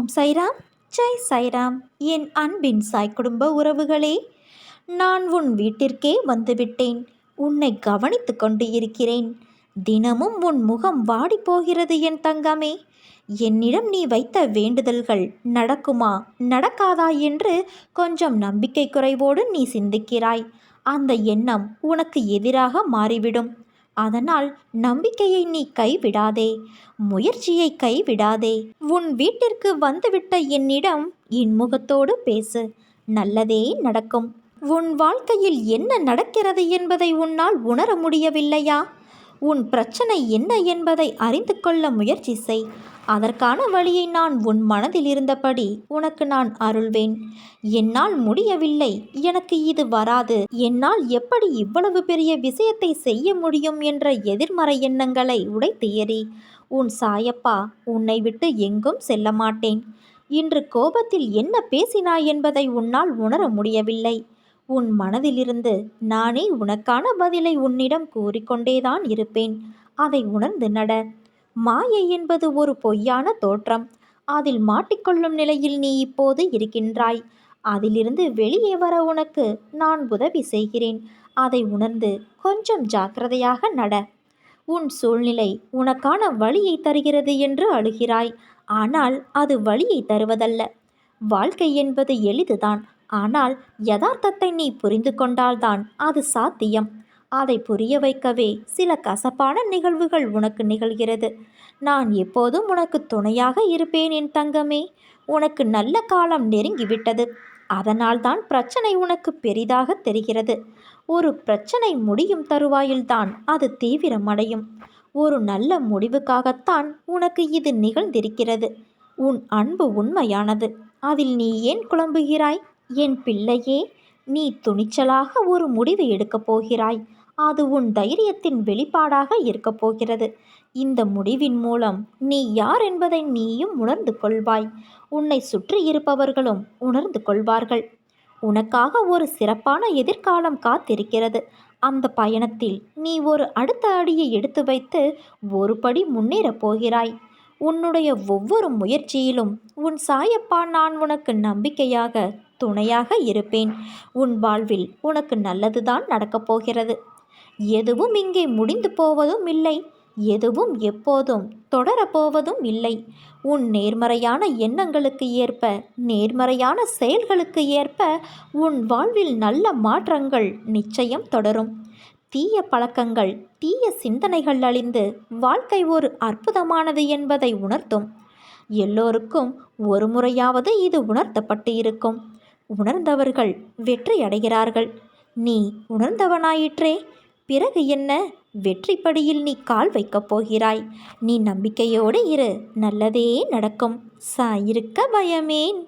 ஓம் சைராம், ஜெய் சைராம். என் அன்பின் சாய் குடும்ப உறவுகளே, நான் உன் வீட்டிற்கே வந்துவிட்டேன். உன்னை கவனித்து கொண்டு இருக்கிறேன். தினமும் உன் முகம் வாடி போகிறது என் தங்கமே. என்னிடம் நீ வைத்த வேண்டுதல்கள் நடக்குமா நடக்காதா என்று கொஞ்சம் நம்பிக்கை குறைவோடு நீ சிந்திக்கிறாய். அந்த எண்ணம் உனக்கு எதிராக மாறிவிடும். அதனால் நம்பிக்கையை நீ கைவிடாதே, முயற்சியை கைவிடாதே. உன் வீட்டிற்கு வந்துவிட்ட என்னிடம் இன்முகத்தோடு பேசு, நல்லதே நடக்கும். உன் வாழ்க்கையில் என்ன நடக்கிறது என்பதை உன்னால் உணர முடியவில்லையா? உன் பிரச்சனை என்ன என்பதை அறிந்து கொள்ள முயற்சி செய். அதற்கான வழியை நான் உன் மனதில் இருந்தபடி உனக்கு நான் அருள்வேன். என்னால் முடியவில்லை, எனக்கு இது வராது, என்னால் எப்படி இவ்வளவு பெரிய விஷயத்தை செய்ய முடியும் என்ற எதிர்மறை எண்ணங்களை உடைத்து எறி. உன் சாயப்பா உன்னை விட்டு எங்கும் செல்ல மாட்டேன். இன்று கோபத்தில் என்ன பேசினாய் என்பதை உன்னால் உணர முடியவில்லை. உன் மனதிலிருந்து நானே உனக்கான பதிலை உன்னிடம் கூறிக்கொண்டேதான் இருப்பேன். அதை உணர்ந்து நட. மாயை என்பது ஒரு பொய்யான தோற்றம். அதில் மாட்டிக்கொள்ளும் நிலையில் நீ இப்போது இருக்கின்றாய். அதிலிருந்து வெளியே வர உனக்கு நான் உதவி செய்கிறேன். அதை உணர்ந்து கொஞ்சம் ஜாக்கிரதையாக நட. உன் சூழ்நிலை உனக்கான வழியை தருகிறது என்று அழுகிறாய். ஆனால் அது வழியை தருவதல்ல. வாழ்க்கை என்பது எளிதுதான். ஆனால் யதார்த்தத்தை நீ புரிந்து கொண்டால்தான் அது சாத்தியம். அதை புரிய வைக்கவே சில கசப்பான நிகழ்வுகள் உனக்கு நிகழ்கிறது. நான் எப்போதும் உனக்கு துணையாக இருப்பேன் என் தங்கமே. உனக்கு நல்ல காலம் நெருங்கிவிட்டது. அதனால்தான் பிரச்சனை உனக்கு பெரிதாக தெரிகிறது. ஒரு பிரச்சனை முடியும் தருவாயில்தான் அது தீவிரமடையும். ஒரு நல்ல முடிவுக்காகத்தான் உனக்கு இது நிகழ்ந்திருக்கிறது. உன் அன்பு உண்மையானது. அதில் நீ ஏன் குழம்புகிறாய்? என் பிள்ளையே, நீ துணிச்சலாக ஒரு முடிவு எடுக்கப் போகிறாய். அது உன் தைரியத்தின் வெளிப்பாடாக இருக்கப் போகிறது. இந்த முடிவின் மூலம் நீ யார் என்பதை நீயும் உணர்ந்து கொள்வாய். உன்னை சுற்றி இருப்பவர்களும் உணர்ந்து கொள்வார்கள். உனக்காக ஒரு சிறப்பான எதிர்காலம் காத்திருக்கிறது. அந்த பயணத்தில் நீ ஒரு அடுத்த அடியை எடுத்து வைத்து ஒரு படி முன்னேறப் போகிறாய். உன்னுடைய ஒவ்வொரு முயற்சியிலும் உன் சாயப்பா நான் உனக்கு நம்பிக்கையாக துணையாக இருப்பேன். உன் வாழ்வில் உனக்கு நல்லதுதான் நடக்கப் போகிறது. எதுவும் இங்கே முடிந்து போவதும் இல்லை. எதுவும் எப்போதும் தொடரப்போவதும் இல்லை. உன் நேர்மறையான எண்ணங்களுக்கு ஏற்ப, நேர்மறையான செயல்களுக்கு ஏற்ப உன் வாழ்வில் நல்ல மாற்றங்கள் நிச்சயம் தொடரும். தீய பழக்கங்கள், தீய சிந்தனைகள் அழிந்து வாழ்க்கை ஒரு அற்புதமானது என்பதை உணர்த்தும். எல்லோருக்கும் ஒரு முறையாவது இது உணர்த்தப்பட்டு இருக்கும். உணர்ந்தவர்கள் வெற்றி அடைகிறார்கள். நீ உணர்ந்தவனாயிற்றே. பிறகு என்ன? வெற்றிப்படியில் நீ கால் வைக்கப் போகிறாய். நீ நம்பிக்கையோடு இரு, நல்லதே நடக்கும். சாயிருக்க பயமேன்.